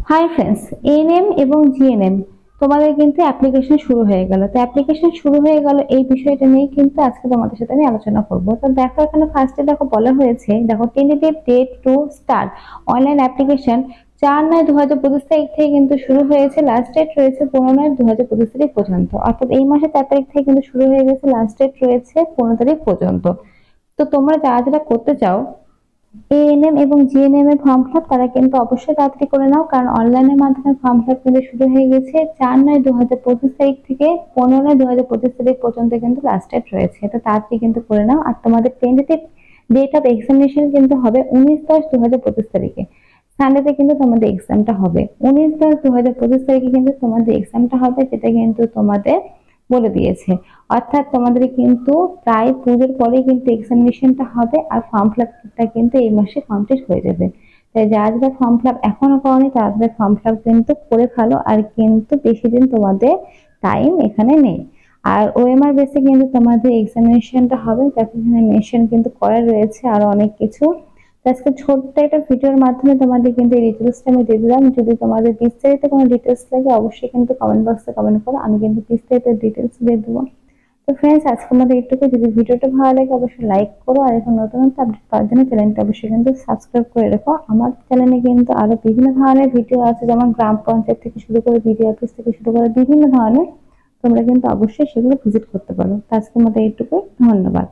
Hi friends, ANM এবং GNM তোমাদের কিন্তু অ্যাপ্লিকেশন শুরু হয়ে গেল। তো অ্যাপ্লিকেশন শুরু হয়ে গেল এই বিষয়টা নিয়ে কিন্তু আজকে তোমাদের সাথে আমি আলোচনা করব। তো দেখো এখানে ফার্স্টে দেখো বলা হয়েছে, দেখো tentative date to start online application 4/9/2025 তারিখ থেকে কিন্তু শুরু হয়েছে। লাস্ট ডেট রয়েছে 15/9/2025 তারিখ পর্যন্ত, অর্থাৎ এই মাসে 4 তারিখ থেকে কিন্তু শুরু হয়ে গেছে, লাস্ট ডেট রয়েছে 15 তারিখ পর্যন্ত। তো তোমরা যারা যারা করতে চাও এএনএম এবং জিএনএম এর ফর্ম ফিল আপ, তারা কিন্তু অবশ্যই তাড়াতাড়ি করে নাও, কারণ অনলাইনের মাধ্যমে ফর্ম ফিল আপ কিন্তু শুরু হয়ে গেছে। 4/9/2025 তারিখ থেকে 15/9/2025 তারিখ পর্যন্ত কিন্তু লাস্ট ডেট রয়েছে। তো তাড়াতাড়ি কিন্তু করে নাও। আর তোমাদের টেন্টেটিভ ডেট অফ এক্সামিনেশন কিন্তু হবে 19/10/2025 তারিখে। সানডেতে কিন্তু তোমাদের এক্সামটা হবে 19/10/2025 তারিখে কিন্তু তোমাদের এক্সামটা হবে, যেটা কিন্তু তোমাদের বলে দিয়েছে। অর্থাৎ তোমাদের কিন্তু প্রায় পুজোর পরেই কিন্তু এক্সামিনেশনটা হবে, আর ফর্ম ফিল আপটা কিন্তু এই মাসে কমপ্লিট হয়ে যাবে। তাই যারা যারা ফর্ম ফিল আপ এখনো করোনি তাদের ফর্ম ফিল আপ কিন্তু করে ফেলো, আর কিন্তু বেশি দিন তোমাদের টাইম এখানে নেই। আর ওএমআর বেসে কিন্তু তোমাদের এক্সামিনেশনটা হবে, যাতে এখানে মেনশন কিন্তু করা রয়েছে আরো অনেক কিছু। তো আজকে ছোট্ট একটা ভিডিওর মাধ্যমে তোমাদের কিন্তু এই ডিটেলসটা আমি দিয়ে দিলাম। যদি তোমাদের বিস্তারিত কোনো ডিটেলস লাগে অবশ্যই কিন্তু কমেন্ট বক্সে কমেন্ট করো, আমি কিন্তু বিস্তারিত ডিটেলস দিয়ে দেবো। তো ফ্রেন্ডস, আজকে আমাদের এইটুকু। যদি ভিডিওটা ভালো লাগে অবশ্যই লাইক করো, আর এখন নতুন নতুন আপডেট পাওয়ার জন্য চ্যানেলটা অবশ্যই কিন্তু সাবস্ক্রাইব করে রেখো। আমার চ্যানেলে কিন্তু আরো বিভিন্ন ধরনের ভিডিও আছে, যেমন গ্রাম পঞ্চায়েত থেকে শুরু করে বিডিও অফিস থেকে শুরু করে বিভিন্ন ধরনের। তোমরা কিন্তু অবশ্যই সেগুলো ভিজিট করতে পারো। তো আজকের মতো এইটুকুই, ধন্যবাদ।